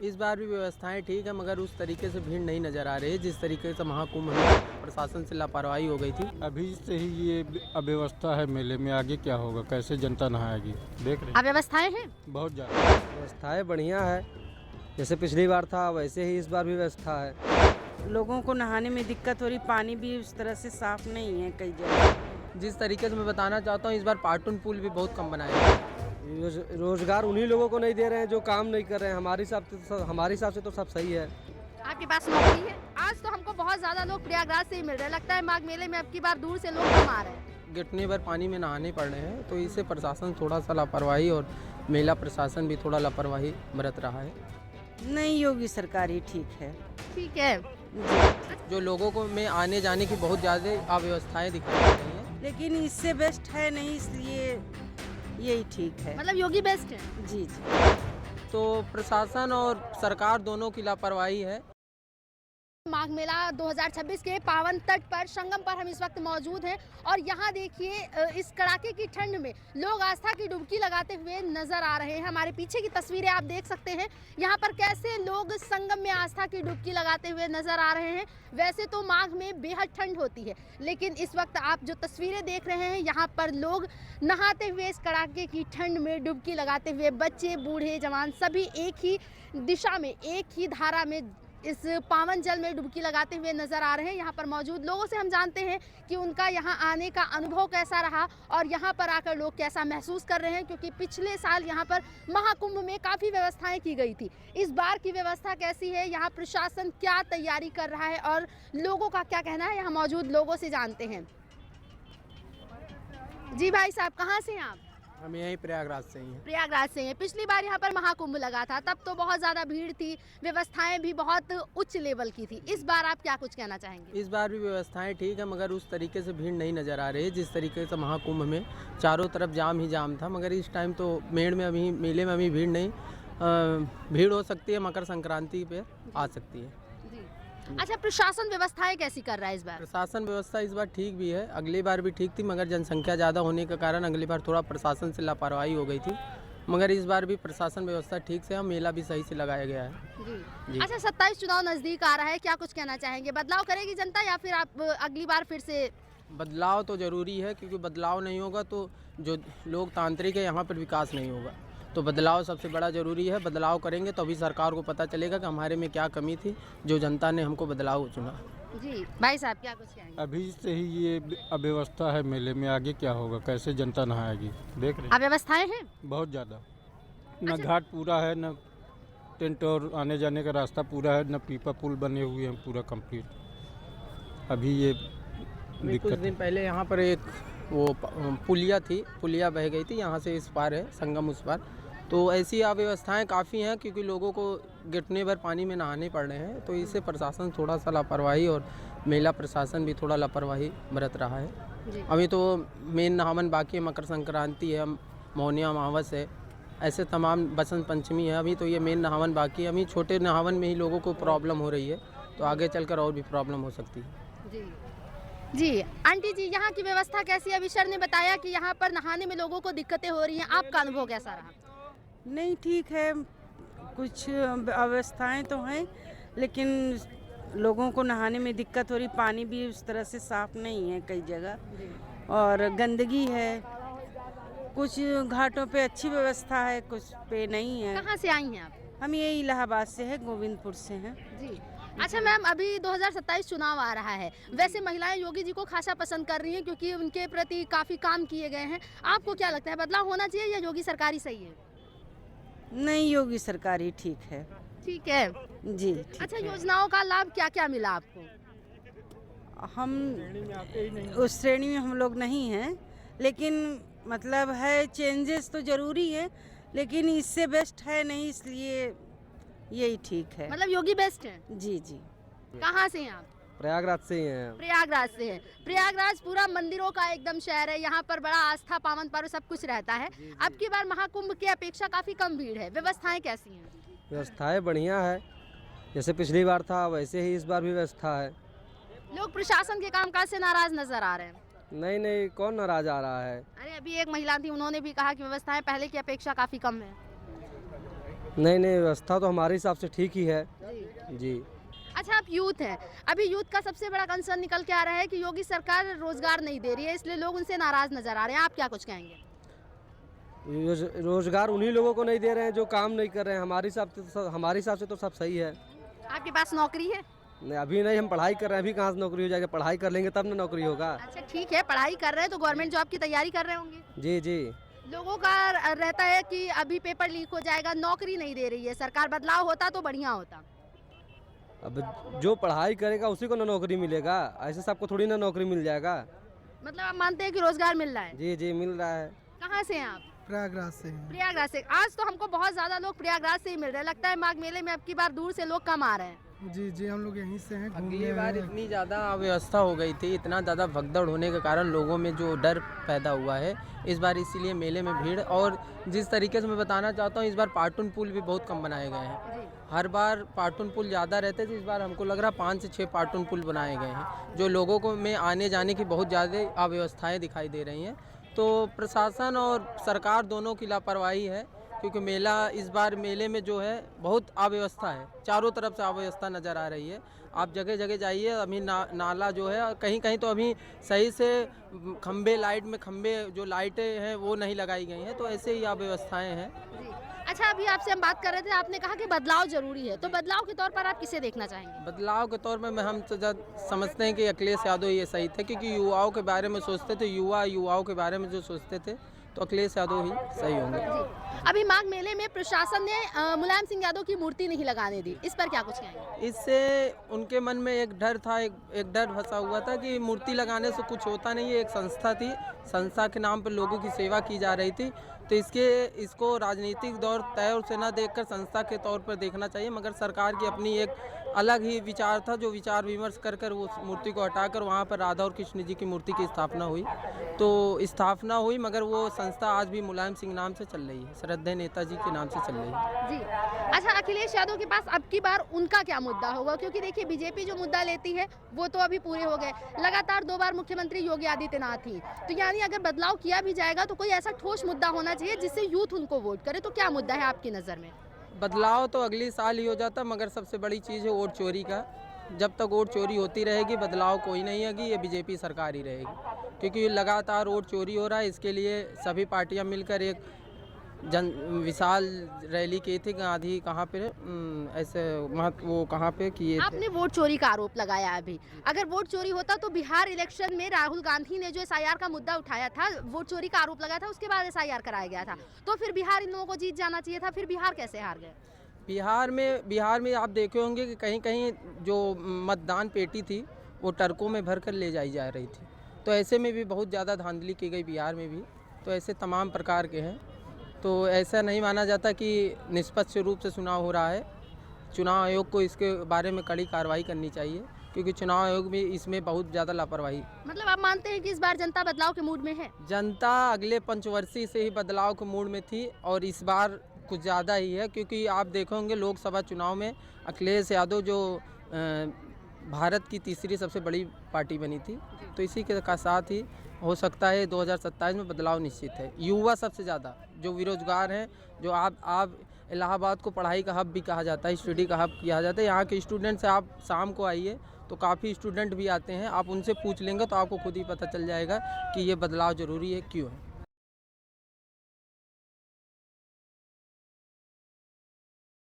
इस बार भी व्यवस्थाएं ठीक है, मगर उस तरीके से भीड़ नहीं नज़र आ रही है जिस तरीके से महाकुंभ में प्रशासन से लापरवाही हो गई थी। अभी से ही ये अव्यवस्था है मेले में, आगे क्या होगा, कैसे जनता नहाएगी, देख रहे हैं अव्यवस्थाएं हैं। बहुत ज़्यादा। व्यवस्थाएं बढ़िया है, जैसे पिछली बार था वैसे ही इस बार भी व्यवस्था है। लोगों को नहाने में दिक्कत हो रही, पानी भी उस तरह से साफ नहीं है कई जगह। जिस तरीके से मैं बताना चाहता हूँ, इस बार पार्टून पुल भी बहुत कम बनाए गए। रोजगार उन्हीं लोगों को नहीं दे रहे हैं जो काम नहीं कर रहे हैं। हमारे हिसाब से तो सब सही है। आपके पास नौकरी है। आज तो हमको बहुत ज्यादा लोग प्रयागराज से ही मिल रहे हैं। लगता है माघ मेले में अब की बार दूर से लोग कम आ रहे हैं। घुटने भर पानी में नहाने पड़ रहे हैं, तो इससे प्रशासन थोड़ा सा लापरवाही और मेला प्रशासन भी थोड़ा लापरवाही बरत रहा है। नहीं, योगी सरकार ही ठीक है। ठीक है। जो लोगों को में आने जाने की बहुत ज़्यादा अव्यवस्थाएं दिखाई दे रही हैं। लेकिन इससे बेस्ट है नहीं, इसलिए यही ठीक है। मतलब योगी बेस्ट है। जी जी। तो प्रशासन और सरकार दोनों की लापरवाही है। माघ मेला 2026 के पावन तट पर संगम पर हम इस वक्त मौजूद हैं और यहाँ देखिए इस कड़ाके की ठंड में लोग आस्था की डुबकी लगाते हुए नजर आ रहे हैं। हमारे पीछे की तस्वीरें आप देख सकते हैं, यहाँ पर कैसे लोग संगम में आस्था की डुबकी लगाते हुए नजर आ रहे हैं। वैसे तो माघ में बेहद ठंड होती है, लेकिन इस वक्त आप जो तस्वीरें देख रहे हैं, यहाँ पर लोग नहाते हुए इस कड़ाके की ठंड में डुबकी लगाते हुए, बच्चे बूढ़े जवान सभी एक ही दिशा में, एक ही धारा में इस पावन जल में डुबकी लगाते हुए नजर आ रहे हैं। यहाँ पर मौजूद लोगों से हम जानते हैं कि उनका यहाँ आने का अनुभव कैसा रहा और यहाँ पर आकर लोग कैसा महसूस कर रहे हैं, क्योंकि पिछले साल यहाँ पर महाकुंभ में काफ़ी व्यवस्थाएं की गई थी। इस बार की व्यवस्था कैसी है, यहाँ प्रशासन क्या तैयारी कर रहा है और लोगों का क्या कहना है, यहाँ मौजूद लोगों से जानते हैं। जी भाई साहब, कहाँ से हैं आप? हम यहीं प्रयागराज से ही हैं। प्रयागराज से हैं। पिछली बार यहाँ पर महाकुंभ लगा था, तब तो बहुत ज़्यादा भीड़ थी, व्यवस्थाएं भी बहुत उच्च लेवल की थी। इस बार आप क्या कुछ कहना चाहेंगे? इस बार भी व्यवस्थाएं ठीक है, मगर उस तरीके से भीड़ नहीं नज़र आ रही है जिस तरीके से महाकुंभ में चारों तरफ जाम ही जाम था। मगर इस टाइम तो मेले में अभी भीड़ नहीं, भीड़ हो सकती है, मकर संक्रांति पे आ सकती है। अच्छा, प्रशासन व्यवस्थाएं कैसी कर रहा है इस बार? प्रशासन व्यवस्था इस बार ठीक भी है, अगली बार भी ठीक थी, मगर जनसंख्या ज़्यादा होने के कारण अगली बार थोड़ा प्रशासन से लापरवाही हो गई थी। मगर इस बार भी प्रशासन व्यवस्था ठीक से है, मेला भी सही से लगाया गया है। जी। अच्छा, 27 चुनाव नज़दीक आ रहा है, क्या कुछ कहना चाहेंगे? बदलाव करेगी जनता या फिर आप अगली बार फिर से? बदलाव तो ज़रूरी है, क्योंकि बदलाव नहीं होगा तो जो लोकतांत्रिक है यहाँ पर विकास नहीं होगा। तो बदलाव सबसे बड़ा ज़रूरी है। बदलाव करेंगे तो अभी सरकार को पता चलेगा कि हमारे में क्या कमी थी, जो जनता ने हमको बदलाव चुना। जी भाई साहब, क्या कुछ कहेंगे? अभी से ही ये अव्यवस्था है मेले में, आगे क्या होगा, कैसे जनता नहाएगी, देख रहे हैं अव्यवस्थाएं हैं। बहुत ज़्यादा। न घाट पूरा है, न टेंट और आने जाने का रास्ता पूरा है, न पीपा पुल बने हुए हैं पूरा कंप्लीट। अभी ये कुछ दिन पहले यहाँ पर एक वो पुलिया थी, पुलिया बह गई थी, यहाँ से इस पार है संगम उस पार। तो ऐसी अव्यवस्थाएं काफ़ी हैं, क्योंकि लोगों को घुटने भर पानी में नहाने पड़ रहे हैं, तो इससे प्रशासन थोड़ा सा लापरवाही और मेला प्रशासन भी थोड़ा लापरवाही बरत रहा है। अभी तो मेन नहावन बाकी है, मकर संक्रांति है, मौनी अमावस है, ऐसे तमाम बसंत पंचमी है। अभी तो ये मेन नहावन बाकी है। अभी छोटे नहावन में ही लोगों को प्रॉब्लम हो रही है, तो आगे चलकर और भी प्रॉब्लम हो सकती है। जी आंटी जी, यहाँ की व्यवस्था कैसी है? अभी सर ने बताया कि यहाँ पर नहाने में लोगों को दिक्कतें हो रही हैं, आपका अनुभव कैसा रहा? नहीं, ठीक है, कुछ अवस्थाएं तो हैं, लेकिन लोगों को नहाने में दिक्कत हो रही, पानी भी उस तरह से साफ नहीं है कई जगह और गंदगी है। कुछ घाटों पे अच्छी व्यवस्था है, कुछ पे नहीं है। कहाँ से आई हैं आप? हम ये इलाहाबाद से है, गोविंदपुर से हैं। जी। अच्छा मैम, अभी 2027 चुनाव आ रहा है, वैसे महिलाएं योगी जी को खासा पसंद कर रही हैं क्योंकि उनके प्रति काफ़ी काम किए गए हैं। आपको क्या लगता है, बदलाव होना चाहिए या योगी सरकार ही सही है? नहीं, योगी सरकार ही ठीक है। ठीक है जी। अच्छा, योजनाओं का लाभ क्या क्या मिला आपको? हम उस श्रेणी में हम लोग नहीं हैं, लेकिन मतलब है चेंजेस तो जरूरी है, लेकिन इससे बेस्ट है नहीं, इसलिए यही ठीक है। मतलब योगी बेस्ट है। जी जी। कहाँ से हैं आप? प्रयागराज से ही हैं। प्रयागराज से है। प्रयागराज पूरा मंदिरों का एकदम शहर है, यहाँ पर बड़ा आस्था पावन पर्व सब कुछ रहता है। अब की बार महाकुंभ की अपेक्षा काफी कम भीड़ है, व्यवस्थाएं कैसी हैं? व्यवस्थाएं बढ़िया है, जैसे पिछली बार था वैसे ही इस बार भी व्यवस्था है। लोग प्रशासन के कामकाज से नाराज नजर आ रहे हैं। नहीं, कौन नाराज आ रहा है? अरे अभी एक महिला थी, उन्होंने भी कहा कि व्यवस्थाएं पहले की अपेक्षा काफी कम है। नहीं नहीं, व्यवस्था तो हमारे हिसाब से ठीक ही है जी। जी। अच्छा, आप यूथ हैं, अभी यूथ का सबसे बड़ा कंसर्न निकल के आ रहा है कि योगी सरकार रोजगार नहीं दे रही है, इसलिए लोग उनसे नाराज नजर आ रहे हैं। आप क्या कुछ कहेंगे? रोजगार उन्हीं लोगों को नहीं दे रहे हैं जो काम नहीं कर रहे हैं। हमारे हिसाब से तो सब सही है। आपके पास नौकरी है? नहीं, अभी नहीं, हम पढ़ाई कर रहे हैं। अभी कहाँ से नौकरी हो जाएगी? पढ़ाई कर लेंगे तब ना नौकरी होगा। अच्छा ठीक है, पढ़ाई कर रहे हैं तो गवर्नमेंट जॉब की तैयारी कर रहे होंगे। जी जी। लोगों का रहता है कि अभी पेपर लीक हो जाएगा, नौकरी नहीं दे रही है सरकार, बदलाव होता तो बढ़िया होता। अब जो पढ़ाई करेगा उसी को ना नौकरी मिलेगा, ऐसे सबको थोड़ी ना नौकरी मिल जाएगा। मतलब आप मानते हैं कि रोजगार मिल रहा है? जी जी, मिल रहा है। कहाँ से हैं आप? प्रयागराज से हैं। प्रयागराज से। आज तो हमको बहुत ज्यादा लोग प्रयागराज से ही मिल रहे हैं, लगता है माघ मेले में अब की बार दूर से लोग कम आ रहे हैं। जी जी, हम लोग यहीं से हैं। अगली बार इतनी ज़्यादा अव्यवस्था हो गई थी, इतना ज़्यादा भगदड़ होने के कारण लोगों में जो डर पैदा हुआ है, इस बार इसीलिए मेले में भीड़। और जिस तरीके से मैं बताना चाहता हूँ, इस बार पार्टून पुल भी बहुत कम बनाए गए हैं। हर बार पार्टून पुल ज़्यादा रहते थे, इस बार हमको लग रहा 5 से 6 पार्टून पुल बनाए गए हैं, जो लोगों को में आने जाने की बहुत ज़्यादा अव्यवस्थाएँ दिखाई दे रही हैं। तो प्रशासन और सरकार दोनों की लापरवाही है, क्योंकि मेला इस बार मेले में जो है बहुत अव्यवस्था है, चारों तरफ से अव्यवस्था नज़र आ रही है। आप जगह जगह जाइए, अभी नाला जो है कहीं कहीं तो अभी सही से खंबे लाइट में खंबे जो लाइटें हैं वो नहीं लगाई गई हैं, तो ऐसे ही अव्यवस्थाएं हैं। अच्छा, अभी आपसे हम बात कर रहे थे, आपने कहा कि बदलाव जरूरी है, तो बदलाव के तौर पर आप किसे देखना चाहेंगे? बदलाव के तौर में हम तो समझते हैं कि अखिलेश यादव ये सही थे, क्योंकि युवाओं के बारे में सोचते थे, युवाओं के बारे में जो सोचते थे, तो अखिलेश यादव ही सही होंगे। अभी माघ मेले में प्रशासन ने मुलायम सिंह यादव की मूर्ति नहीं लगाने दी, इस पर क्या कुछ कहेंगे? इससे उनके मन में एक डर था, एक डर फंसा हुआ था कि मूर्ति लगाने से कुछ होता नहीं है। एक संस्था थी, संस्था के नाम पर लोगों की सेवा की जा रही थी, तो इसको राजनीतिक दौर तय से न देखकर संस्था के तौर पर देखना चाहिए। मगर सरकार की अपनी एक अलग ही विचार था, जो विचार विमर्श कर वो मूर्ति को हटाकर वहाँ पर राधा और कृष्ण जी की मूर्ति की स्थापना हुई। तो स्थापना हुई, मगर वो संस्था आज भी मुलायम सिंह नाम से चल रही है, श्रद्धेय नेताजी के नाम से चल रही है। जी। अच्छा, अखिलेश यादव के पास अब की बार उनका क्या मुद्दा होगा? क्योंकि देखिए, बीजेपी जो मुद्दा लेती है वो तो अभी पूरे हो गए, लगातार 2 बार मुख्यमंत्री योगी आदित्यनाथ ही, तो यानी अगर बदलाव किया भी जाएगा तो कोई ऐसा ठोस मुद्दा होना चाहिए जिससे यूथ उनको वोट करे। तो क्या मुद्दा है आपकी नज़र में? बदलाव तो अगली साल ही हो जाता, मगर सबसे बड़ी चीज़ है वोट चोरी का। जब तक वोट चोरी होती रहेगी, बदलाव कोई नहीं होगी, ये बीजेपी सरकार ही रहेगी, क्योंकि लगातार वोट चोरी हो रहा है। इसके लिए सभी पार्टियां मिलकर एक विशाल रैली की थी। गांधी कहाँ पे ऐसे वो कहाँ पे किए थे? आपने वोट चोरी का आरोप लगाया। अभी अगर वोट चोरी होता तो बिहार इलेक्शन में राहुल गांधी ने जो SIR का मुद्दा उठाया था, वोट चोरी का आरोप लगाया था, उसके बाद SIR कराया गया था, तो फिर बिहार इन लोगों को जीत जाना चाहिए था, फिर बिहार कैसे हार गए? बिहार में आप देखे होंगे कि कहीं कहीं जो मतदान पेटी थी वो ट्रकों में भर कर ले जाई जा रही थी, तो ऐसे में भी बहुत ज़्यादा धांधली की गई बिहार में भी। तो ऐसे तमाम प्रकार के हैं, तो ऐसा नहीं माना जाता कि निष्पक्ष रूप से चुनाव हो रहा है। चुनाव आयोग को इसके बारे में कड़ी कार्रवाई करनी चाहिए, क्योंकि चुनाव आयोग भी इसमें बहुत ज़्यादा लापरवाही। मतलब आप मानते हैं कि इस बार जनता बदलाव के मूड में है? जनता अगले पंचवर्षीय से ही बदलाव के मूड में थी, और इस बार कुछ ज़्यादा ही है, क्योंकि आप देखोगे लोकसभा चुनाव में अखिलेश यादव जो भारत की तीसरी सबसे बड़ी पार्टी बनी थी, तो इसी के साथ ही हो सकता है 2027 में बदलाव निश्चित है। युवा सबसे ज़्यादा जो बेरोजगार हैं, जो आप इलाहाबाद को पढ़ाई का हब भी कहा जाता है, स्टडी का हब किया जाता है। यहाँ के स्टूडेंट से आप शाम को आइए तो काफ़ी स्टूडेंट भी आते हैं, आप उनसे पूछ लेंगे तो आपको खुद ही पता चल जाएगा कि ये बदलाव ज़रूरी है, क्यों है।